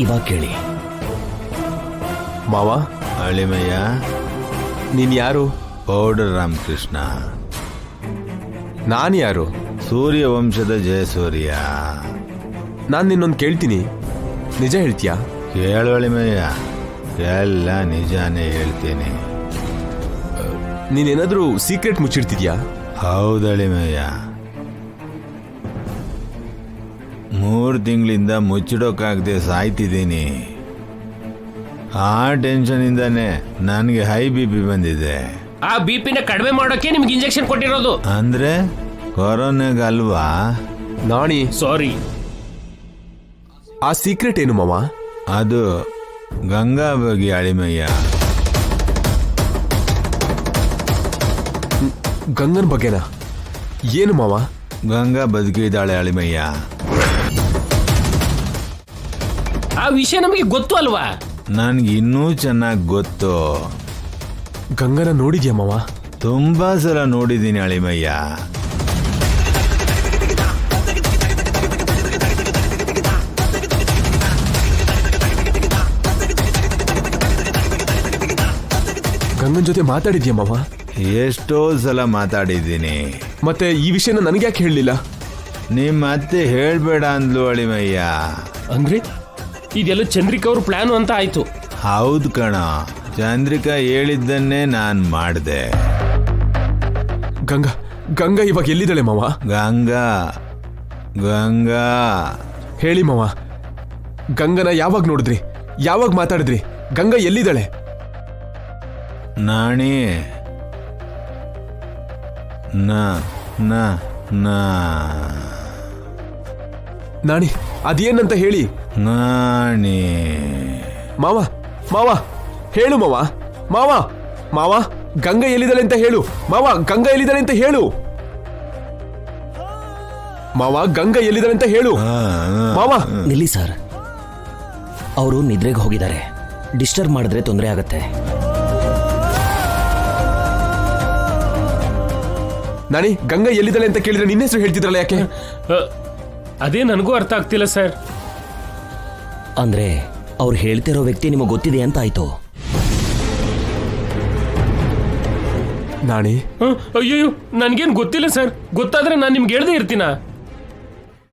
ಇವಾಗ ಕೇಳಿ. ಮಾವ, ಅಳಿಮಯ್ಯ, ನೀನ್ ಯಾರು? ಪೌಡರ್ ರಾಮಕೃಷ್ಣ. ನಾನು ಯಾರು? ಸೂರ್ಯವಂಶದ ಜಯಸೂರ್ಯ. ನಾನು ನಿನ್ನೊಂದು ಕೇಳ್ತೀನಿ, ನಿಜ ಹೇಳ್ತೀಯಾ? ಕೇಳು ಅಳಿಮಯ್ಯ, ಎಲ್ಲ ನಿಜಾನೇ ಹೇಳ್ತೀನಿ. ನೀನೇನಾದ್ರೂ ಸೀಕ್ರೆಟ್ ಮುಚ್ಚಿಡ್ತಿದ್ಯಾ? ಹೌದಳಿಮಯ್ಯ, 3 ತಿಂಗಳಿಂದ ಮುಚ್ಚಿಡೋಕ್ಕಾಗದೆ ಸಾಯ್ತಿದ್ದೀನಿ. ಆ ಟೆನ್ಷನಿಂದಾನೆ ನನಗೆ ಹೈ BP ಬಂದಿದೆ. ಆ BP ನ ಕಡಿಮೆ ಮಾಡೋಕೆ ನಿಮ್ಗೆ ಇಂಜೆಕ್ಷನ್ ಕೊಟ್ಟಿರೋದು. ಅಂದ್ರೆ ಕೊರೋನಾಗಲ್ವಾ? ನಾಣಿ, ಸಾರಿ. ಆ ಸೀಕ್ರೆಟ್ ಏನು ಮಾವ? ಅದು ಗಂಗಾ ಬಗ್ಗೆ ಅಳಿಮಯ್ಯ. ಗಂಗನ ಬಗ್ಗೆನಾ? ಏನು ಮಾವ? ಗಂಗಾ ಬದುಕಿದ್ದಾಳೆ ಅಳಿಮಯ್ಯ. ಆ ವಿಷಯ ನಮಗೆ ಗೊತ್ತು ಅಲ್ವಾ? ನನ್ಗೆ ಇನ್ನೂ ಚೆನ್ನಾಗಿ ಗೊತ್ತು. ಗಂಗನ ನೋಡಿದ್ಯಾ ಮಾವ? ತುಂಬಾ ಸಲ ನೋಡಿದ್ದೀನಿ ಅಳಿಮಯ್ಯ. ಗಂಗನ್ ಜೊತೆ ಮಾತಾಡಿದ್ಯಾ ಮಾವ? ಎಷ್ಟೋ ಸಲ ಮಾತಾಡಿದ್ದೀನಿ. ಮತ್ತೆ ಈ ವಿಷಯನ ನನಗೆ ಯಾಕೆ ಹೇಳಲಿಲ್ಲ? ನಿಮ್ಮ ಅತ್ತೆ ಹೇಳ್ಬೇಡ ಅಂದ್ಲು ಅಳಿಮಯ್ಯ. ಅಂದ್ರೆ ಇದೆಲ್ಲ ಚಂದ್ರಿಕಾ ಅವ್ರ ಪ್ಲಾನ್ ಅಂತ ಆಯ್ತು. ಹೌದು ಕಣ, ಚಂದ್ರಿಕಾ ಹೇಳಿದ್ದನ್ನೇ ನಾನ್ ಮಾಡ್ದೆ. ಗಂಗಾ ಗಂಗಾ ಇವಾಗ ಎಲ್ಲಿದ್ದಾಳೆ ಮಾವ? ಗಂಗಾ ಗಂಗಾ ಹೇಳಿ ಮಾವ, ಗಂಗನ ಯಾವಾಗ ನೋಡಿದ್ರಿ? ಯಾವಾಗ ಮಾತಾಡಿದ್ರಿ? ಗಂಗಾ ಎಲ್ಲಿದ್ದಾಳೆ? ನಾಣಿ, ನಾಣಿ, ಅದೇನಂತ ಹೇಳಿ. ನಾಣಿ ಮಾವ ಮಾವ ಹೇಳು ಮಾವ. ಮಾವ ಮಾವ ಗಂಗಾ ಎಲ್ಲಿದ್ದಾಳೆ ಅಂತ ಹೇಳು. ಮಾವ ಗಂಗಾ ಎಲ್ಲಿದ್ದಾಳೆ ಅಂತ ಹೇಳು. ಮಾವ ಗಂಗಾ ಎಲ್ಲಿದ್ದಾಳೆ ಅಂತ ಹೇಳು. ಮಾವ ನಿಲ್ಲಿ ಸರ್, ಅವರು ನಿದ್ರೆಗೆ ಹೋಗಿದ್ದಾರೆ. ಡಿಸ್ಟರ್ಬ್ ಮಾಡಿದ್ರೆ ತೊಂದರೆ ಆಗತ್ತೆ. ನಾಣಿ, ಗಂಗಾ ಎಲ್ಲಿದ್ದಾಳೆ ಅಂತ ಕೇಳಿದ್ರೆ ನಿನ್ನ ಹೆಸರು ಹೇಳ್ತಿದ್ರಲ್ಲ, ಯಾಕೆ? ಅದೇ ನನಗೂ ಅರ್ಥ ಆಗ್ತಿಲ್ಲ ಸರ್. ಅಂದ್ರೆ ಅವ್ರು ಹೇಳ್ತಿರೋ ವ್ಯಕ್ತಿ ನಿಮಗೆ ಗೊತ್ತಿದೆ ಅಂತ ಆಯ್ತು. ನಾಣಿ, ಅಯ್ಯೋ, ನನ್ಗೇನ್ ಗೊತ್ತಿಲ್ಲ ಸರ್. ಗೊತ್ತಾದ್ರೆ ನಾನು ನಿಮ್ಗೆ ಹೇಳ್ದೆ ಇರ್ತೀನ.